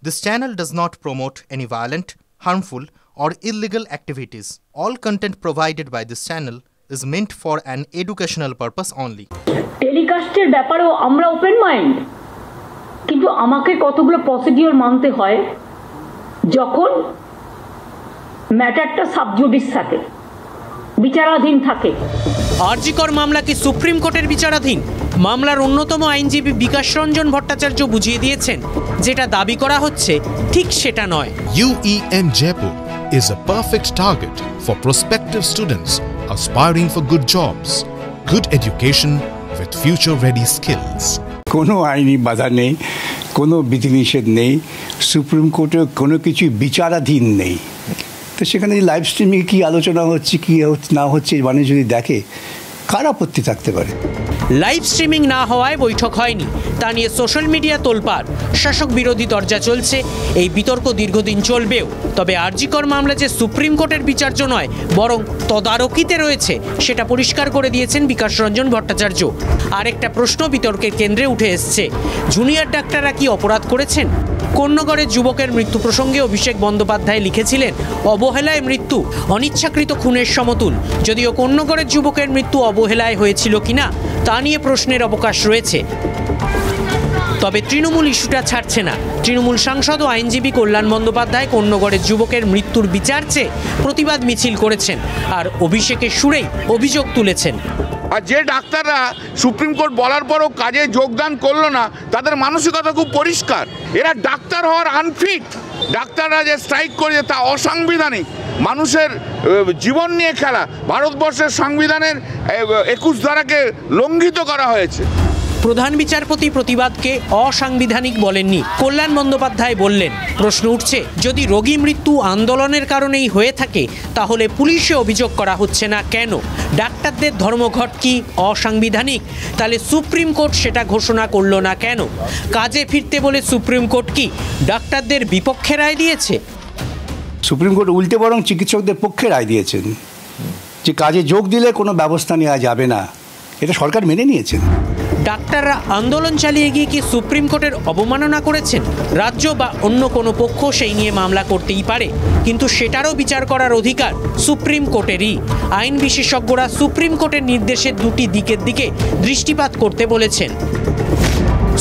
This channel does not promote any violent, harmful, or illegal activities. All content provided by this channel is meant for an educational purpose only. টেলিকাস্টের ব্যাপারেও আমরা open mind, কিন্তু আমাকে কতগুলো procedure মানতে হয় যখন ম্যাটারটা sub judice থাকে, বিচারাধীন থাকে। আরজিকর মামলা কি সুপ্রিম কোর্টের বিচারাধীন? মামলার অন্যতম আইনজীবী বিকাশ রঞ্জন ভট্টাচার্য বুঝিয়ে দিয়েছেন, যেটা দাবি করা হচ্ছে ঠিক সেটা নয়। UEM Jaipur is a perfect target for prospective students aspiring for good jobs, good education with future-ready skills. কোনো আইনি বাধা নেই, কোনো বিধিনিষেধ নেই, সুপ্রিম কোর্টের কোনো কিছু বিচারাধীন নেই। তো সেখানে লাইভ স্ট্রিমিংয়ে কী আলোচনা হচ্ছে, কী না হচ্ছে, মানুষ যদি দেখে, কার আপত্তি থাকতে পারে? লাইভ স্ট্রিমিং না হওয়ায় বৈঠক হয়নি, তা নিয়ে সোশ্যাল মিডিয়া তোলপাড়, শাসক বিরোধী দরজা চলছে। এই বিতর্ক দীর্ঘদিন চলবেও। তবে আরজিকর মামলা যে সুপ্রিম কোর্টের বিচার্য নয়, বরং তদারকিতে রয়েছে, সেটা পরিষ্কার করে দিয়েছেন বিকাশ রঞ্জন ভট্টাচার্য। আরেকটা প্রশ্ন বিতর্কের কেন্দ্রে উঠে এসছে, জুনিয়র ডাক্তাররা কি অপরাধ করেছেন? কোন্নগরের যুবকের মৃত্যু প্রসঙ্গে অভিষেক বন্দ্যোপাধ্যায় লিখেছিলেন, অবহেলায় মৃত্যু অনিচ্ছাকৃত খুনের সমতুল। যদিও কোন্নগরের যুবকের মৃত্যু অবহেলায় হয়েছিল কিনা তা নিয়ে প্রশ্নের অবকাশ রয়েছে। তবে তৃণমূল ইস্যুটা ছাড়ছে না। তৃণমূল সাংসদ ও আইনজীবী কল্যাণ বন্দ্যোপাধ্যায় কোন্নগরের যুবকের মৃত্যুর বিচার চেয়ে প্রতিবাদ মিছিল করেছেন আর অভিষেকের সুরেই অভিযোগ তুলেছেন। আর যে ডাক্তাররা সুপ্রিম কোর্ট বলার পরও কাজে যোগদান করলো না, তাদের মানসিকতা খুব পরিষ্কার, এরা ডাক্তার হওয়ার আনফিট। ডাক্তাররা যে স্ট্রাইক করেছে তা অসাংবিধানিক, মানুষের জীবন নিয়ে খেলা। ভারতবর্ষের সংবিধানের 21 ধারাকে লঙ্ঘিত করা হয়েছে। প্রধান বিচারপতি প্রতিবাদকে অসাংবিধানিক বলেননি, কল্যাণ বন্দ্যোপাধ্যায় বললেন, প্রশ্ন উঠছে, যদি রোগী মৃত্যু আন্দোলনের কারণেই হয়ে থাকে, তাহলে পুলিশে অভিযোগ করা হচ্ছে না কেন? ডাক্তারদের ধর্মঘট কি অসাংবিধানিক? তাহলে সুপ্রিম কোর্ট সেটা ঘোষণা করলো না কেন? কাজে ফিরতে বলে সুপ্রিম কোর্ট কি ডাক্তারদের বিপক্ষে রায় দিয়েছে? সুপ্রিম কোর্ট উল্টে বরং চিকিৎসকদের পক্ষে রায় দিয়েছেন যে কাজে যোগ দিলে কোনো ব্যবস্থা নেওয়া যাবে না। এটা সরকার মেনে নিয়েছেন। ডাক্তাররা আন্দোলন চালিয়ে গিয়ে কি সুপ্রিম কোর্টের অবমাননা করেছেন? রাজ্য বা অন্য কোনো পক্ষ সেই নিয়ে মামলা করতেই পারে, কিন্তু সেটারও বিচার করার অধিকার সুপ্রিম কোর্টেরই। আইন বিশেষজ্ঞরা সুপ্রিম কোর্টের নির্দেশের দুটি দিকের দিকে দৃষ্টিপাত করতে বলেছেন।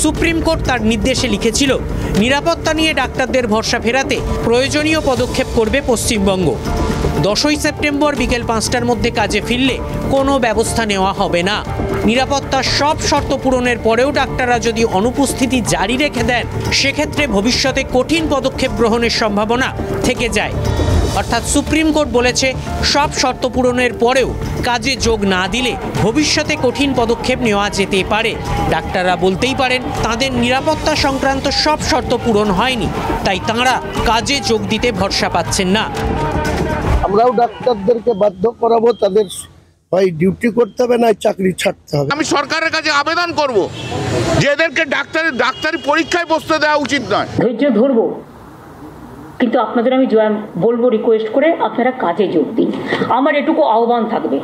সুপ্রিম কোর্ট তার নির্দেশে লিখেছিল, নিরাপত্তা নিয়ে ডাক্তারদের ভরসা ফেরাতে প্রয়োজনীয় পদক্ষেপ করবে পশ্চিমবঙ্গ। 10ই সেপ্টেম্বর বিকেল 5টার মধ্যে কাজে ফিরলে কোনো ব্যবস্থা নেওয়া হবে না। নিরাপত্তার সব শর্ত পূরণের পরেও ডাক্তাররা যদি অনুপস্থিতি জারি রেখে দেন, সেক্ষেত্রে ভবিষ্যতে কঠিন পদক্ষেপ গ্রহণের সম্ভাবনা থেকে যায়। অর্থাৎ সুপ্রিম কোর্ট বলেছে, সব শর্ত পূরণের পরেও কাজে যোগ না দিলে ভবিষ্যতে কঠিন পদক্ষেপ নেওয়া যেতে পারে। ডাক্তাররা বলতেই পারেন তাদের নিরাপত্তা সংক্রান্ত সব শর্ত পূরণ হয়নি, তাই তাঁরা কাজে যোগ দিতে ভরসা পাচ্ছেন না। আমরাও ডাক্তারদেরকে বাধ্য করাবো, তাদের হয় ডিউটি করতে হবে না চাকরি ছাড়তে হবে। আমি সরকারের কাছে আবেদন করব যে এদেরকে ডাক্তারি পরীক্ষায় বসতে দেওয়া উচিত নয়। ধৈর্য ধরবো, কিন্তু আপনাদের আমি বলবো, রিকোয়েস্ট করে আপনারা কাজে যোগ দিন। আমার এটুকু আহ্বান থাকবে।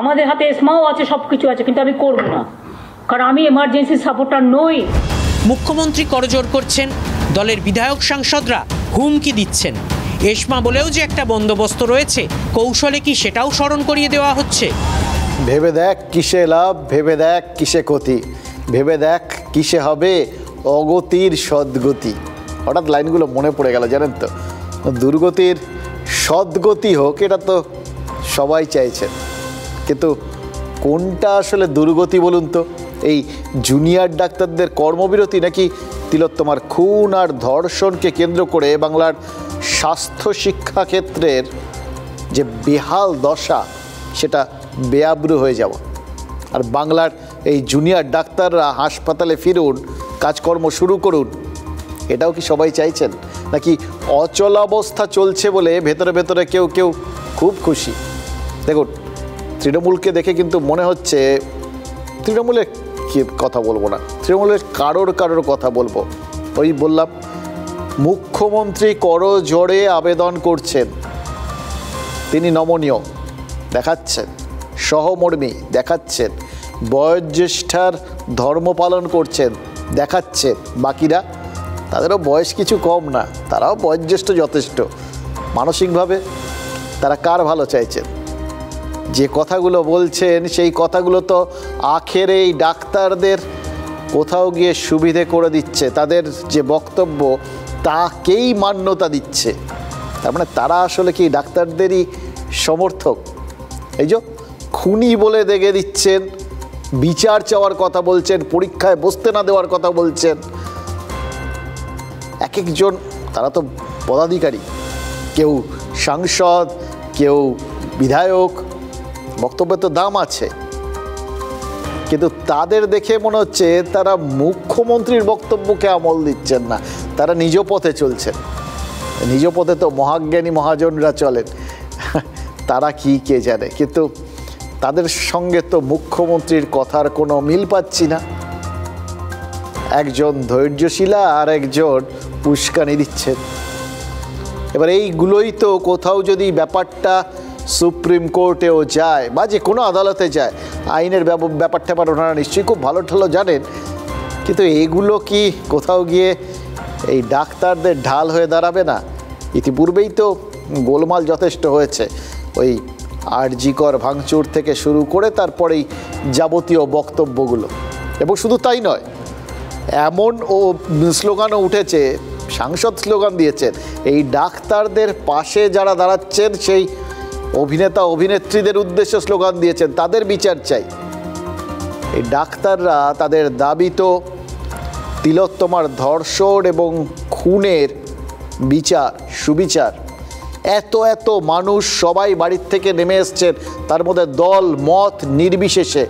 আমাদের হাতে এসমাও আছে, সব কিছু আছে, কিন্তু আমি করব না, কারণ আমি এমার্জেন্সি সাপোর্টার নই। মুখ্যমন্ত্রী করজোড় করছেন, দলের বিধায়ক সাংসদরা হুমকি দিচ্ছেন। এসমা বলেও যে একটা বন্দোবস্ত রয়েছে, কৌশলে কি সেটাও স্মরণ করিয়ে দেওয়া হচ্ছে। ভেবে দেখ কিসে লাভ, ভেবে দেখ কিসে ক্ষতি, ভেবে দেখ কিসে হবে অগতির সদ্গতি। হঠাৎ লাইনগুলো মনে পড়ে গেল, জানেন তো। দুর্গতির সদ্গতি হোক, এটা তো সবাই চাইছেন, কিন্তু কোনটা আসলে দুর্গতি বলুন তো? এই জুনিয়র ডাক্তারদের কর্মবিরতি, নাকি তিলোত্তমার খুন আর ধর্ষণকে কেন্দ্র করে বাংলার স্বাস্থ্য শিক্ষা ক্ষেত্রের যে বেহাল দশা, সেটা বেআব্রু হয়ে যাওয়া? আর বাংলার এই জুনিয়র ডাক্তাররা হাসপাতালে ফিরুন, কাজকর্ম শুরু করুন, এটাও কি সবাই চাইছেন? নাকি অচলাবস্থা চলছে বলে ভেতরে ভেতরে কেউ কেউ খুব খুশি? দেখুন, তৃণমূলকে দেখে কিন্তু মনে হচ্ছে, তৃণমূলের কি কথা বলবো না, তৃণমূলের কারোর কথা বলবো। ওই বললাম, মুখ্যমন্ত্রী করজোড়ে আবেদন করছেন, তিনি নমনীয় দেখাচ্ছেন, সহমর্মী দেখাচ্ছেন, বয়োজ্যেষ্ঠার ধর্ম পালন করছেন দেখাচ্ছেন, বাকিরা তাদেরও বয়স কিছু কম না, তারাও বয়োজ্যেষ্ঠ যথেষ্ট। মানসিকভাবে তারা কার ভালো চাইছেন? যে কথাগুলো বলছেন সেই কথাগুলো তো আখের এই ডাক্তারদের কোথাও গিয়ে সুবিধে করে দিচ্ছে, তাদের যে বক্তব্য তাকেই মান্যতা দিচ্ছে। তার মানে তারা আসলে কি ডাক্তারদেরই সমর্থক? এই যে খুনি বলে দেখে দিচ্ছেন, বিচার চাওয়ার কথা বলছেন, পরীক্ষায় বসতে না দেওয়ার কথা বলছেন। এক একজন তারা তো পদাধিকারী, কেউ সাংসদ, কেউ বিধায়ক, বক্তব্যের তো দাম আছে। কিন্তু তাদের দেখে মনে হচ্ছে তারা মুখ্যমন্ত্রীর বক্তব্যকে আমল দিচ্ছেন না, তারা নিজ পথে চলছেন। নিজ পথে তো মহাজ্ঞানী মহাজনরা চলেন, তারা কি কে জানে। কিন্তু তাদের সঙ্গে তো মুখ্যমন্ত্রীর কথার কোনো মিল পাচ্ছি না। একজন ধৈর্যশীলা আর একজন উস্কানি দিচ্ছেন। এবার এইগুলোই তো কোথাও যদি ব্যাপারটা সুপ্রিম কোর্টেও যায় বা যে কোনো আদালতে যায়, আইনের ব্যাপারটা ওনারা নিশ্চয়ই খুব ভালো ঠালো জানেন, কিন্তু এগুলো কি কোথাও গিয়ে এই ডাক্তারদের ঢাল হয়ে দাঁড়াবে না? ইতিপূর্বেই তো গোলমাল যথেষ্ট হয়েছে, ওই আরজিকর ভাঙচুর থেকে শুরু করে তারপরেই যাবতীয় বক্তব্যগুলো। এবং শুধু তাই নয়, এমন স্লোগানও উঠেছে, সাংসদ স্লোগান দিয়েছেন, এই ডাক্তারদের পাশে যারা দাঁড়াচ্ছেন সেই অভিনেতা অভিনেত্রীদের উদ্দেশ্যে স্লোগান দিয়েছেন, তাদের বিচার চাই। এই ডাক্তাররা তাদের দাবি তো তিলোত্তমার ধর্ষণ এবং খুনের বিচার, সুবিচার। এত এত মানুষ সবাই বাড়ির থেকে নেমে এসছেন, তার মধ্যে দল মত নির্বিশেষে,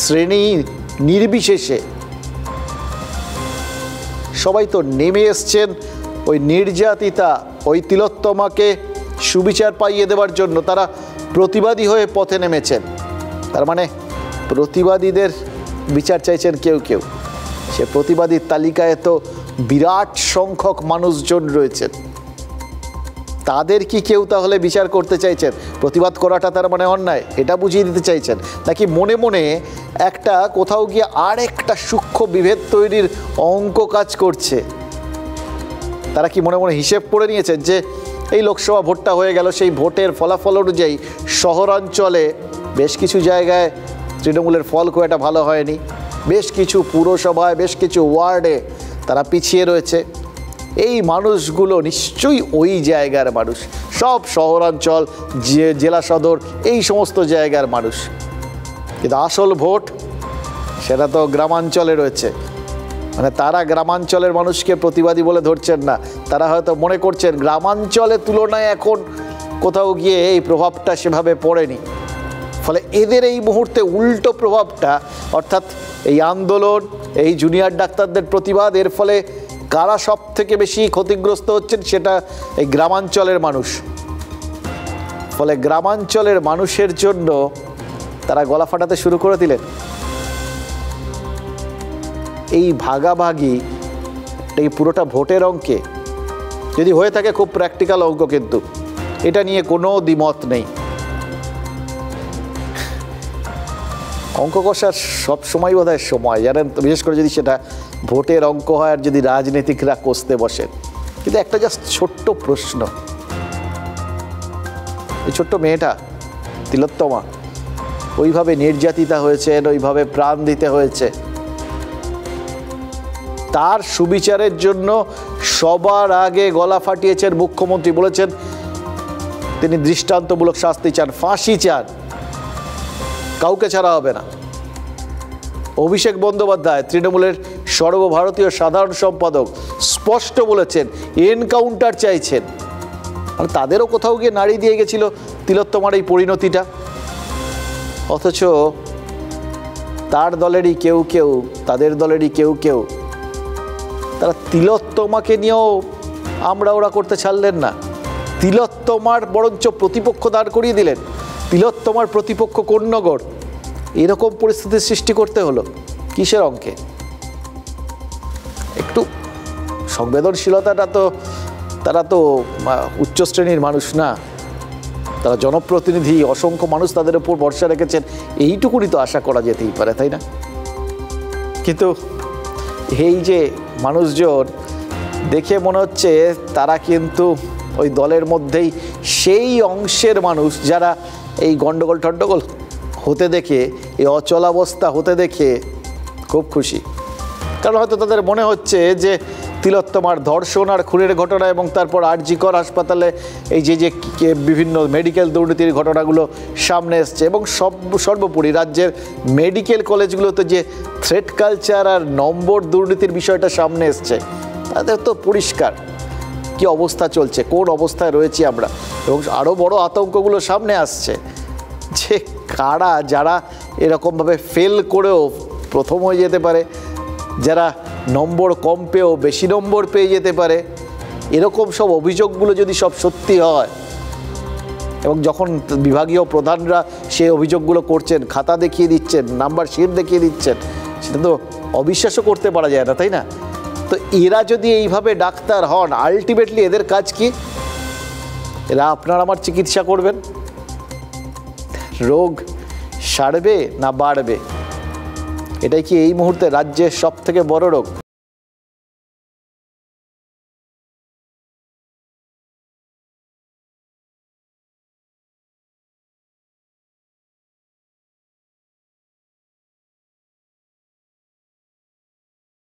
শ্রেণী নির্বিশেষে সবাই তো নেমে এসছেন ওই নির্যাতিতা, ওই তিলোত্তমাকে সুবিচার পাইয়ে দেওয়ার জন্য। তারা প্রতিবাদী হয়ে পথে নেমেছেন। তার মানে প্রতিবাদীদের বিচার চাইছেন কেউ কেউ। সে প্রতিবাদীর তালিকায় তো বিরাট সংখ্যক মানুষজন রয়েছেন। তাদের কি কেউ তাহলে বিচার করতে চাইছেন? প্রতিবাদ করাটা তার মানে অন্যায়, এটা বুঝিয়ে দিতে চাইছেন? নাকি মনে মনে একটা কোথাও গিয়ে আরেকটা সূক্ষ্ম বিভেদ তৈরির অঙ্ক কাজ করছে? তারা কি মনে মনে হিসেব করে নিয়েছেন যে এই লোকসভা ভোটটা হয়ে গেল, সেই ভোটের ফলাফল অনুযায়ী শহরাঞ্চলে বেশ কিছু জায়গায় তৃণমূলের ফল খুব একটা ভালো হয়নি, বেশ কিছু পুরসভায়, বেশ কিছু ওয়ার্ডে তারা পিছিয়ে রয়েছে। এই মানুষগুলো নিশ্চয়ই ওই জায়গার মানুষ, সব শহরাঞ্চল, জেলা সদর, এই সমস্ত জায়গার মানুষ। কিন্তু আসল ভোট সেটা তো গ্রামাঞ্চলে রয়েছে। মানে তারা গ্রামাঞ্চলের মানুষকে প্রতিবাদী বলে ধরছেন না, তারা হয়তো মনে করছেন গ্রামাঞ্চলের তুলনায় এখন কোথাও গিয়ে এই প্রভাবটা সেভাবে পড়েনি। ফলে এদের এই মুহূর্তে উল্টো প্রভাবটা, অর্থাৎ এই আন্দোলন, এই জুনিয়র ডাক্তারদের প্রতিবাদ, এর ফলে কারা সব থেকে বেশি ক্ষতিগ্রস্ত হচ্ছেন সেটা এই গ্রামাঞ্চলের মানুষ। ফলে গ্রামাঞ্চলের মানুষের জন্য তারা গলা ফাটাতে শুরু করে দিলেন। এই ভাগাভাগি, এই পুরোটা ভোটের অঙ্কে যদি হয়ে থাকে, খুব প্র্যাকটিক্যাল অঙ্ক, কিন্তু এটা নিয়ে কোনো দ্বিমত নেই। অঙ্ক কষার সবসময় বোধহয় সময়, জানেন তো, বিশেষ করে যদি সেটা ভোটের অঙ্ক হয় আর যদি রাজনীতিকরা কষতে বসেন। কিন্তু একটা জাস্ট ছোট্ট প্রশ্ন, এই ছোট্ট মেয়েটা তিলোত্তমা ওইভাবে নির্যাতিতা হয়েছেন, ওইভাবে প্রাণ দিতে হয়েছে, তার সুবিচারের জন্য সবার আগে গলা ফাটিয়েছেন মুখ্যমন্ত্রী। বলেছেন তিনি দৃষ্টান্তমূলক শাস্তি চান, ফাঁসি চান, কাউকে ছাড়া হবে না। অভিষেক বন্দ্যোপাধ্যায়, তৃণমূলের সর্বভারতীয় সাধারণ সম্পাদক, স্পষ্ট বলেছেন এনকাউন্টার চাইছেন। আর তাদেরও কোথাও গিয়ে নাড়ি দিয়ে গেছিল তিলোত্তমার এই পরিণতিটা। অথচ তার দলেরই কেউ কেউ, তাদের দলেরই কেউ কেউ, তারা তিলোত্তমাকে নিয়েও আমরা ওরা করতে ছাড়লেন না। তিলোত্তমার বরঞ্চ প্রতিপক্ষ দাঁড় করিয়ে দিলেন। তিলোত্তমার প্রতিপক্ষ কোন্নগর। এরকম পরিস্থিতির সৃষ্টি করতে হলো কিসের অঙ্কে? একটু সংবেদনশীলতাটা তো, তারা তো উচ্চ শ্রেণীর মানুষ না, তারা জনপ্রতিনিধি, অসংখ্য মানুষ তাদের উপর ভরসা রেখেছেন, এইটুকুনি তো আশা করা যেতেই পারে, তাই না? কিন্তু এই যে মানুষজন দেখে মনে হচ্ছে তারা কিন্তু ওই দলের মধ্যেই সেই অংশের মানুষ যারা এই গণ্ডগোল টণ্ডগোল হতে দেখে, এই অচলাবস্থা হতে দেখে খুব খুশি। কারণ হয়তো তাদের মনে হচ্ছে যে তিলোত্তমার ধর্ষণ আর খুনের ঘটনা এবং তারপর আর.জি. কর হাসপাতালে এই যে বিভিন্ন মেডিকেল দুর্নীতির ঘটনাগুলো সামনে এসছে এবং সর্বোপরি রাজ্যের মেডিকেল কলেজগুলোতে যে থ্রেট কালচার আর নম্বর দুর্নীতির বিষয়টা সামনে এসছে, তাদের তো পরিষ্কার কি অবস্থা চলছে, কোন অবস্থায় রয়েছি আমরা। এবং আরও বড় আতঙ্কগুলো সামনে আসছে যে কারা যারা এরকমভাবে ফেল করেও প্রথম হয়ে যেতে পারে, যারা নম্বর কম পেয়েও বেশি নম্বর পেয়ে যেতে পারে, এরকম সব অভিযোগগুলো যদি সব সত্যি হয় এবং যখন বিভাগীয় প্রধানরা সেই অভিযোগগুলো করছেন, খাতা দেখিয়ে দিচ্ছেন, নাম্বার শিট দেখিয়ে দিচ্ছেন, সেটা তো অবিশ্বাসও করতে পারা যায় না, তাই না? তো এরা যদি এইভাবে ডাক্তার হন, আলটিমেটলি এদের কাজ কি? এরা আপনার আমার চিকিৎসা করবেন, রোগ সারবে না বাড়বে? এটাই কি এই মুহূর্তে রাজ্যের সব থেকে বড় রোগ?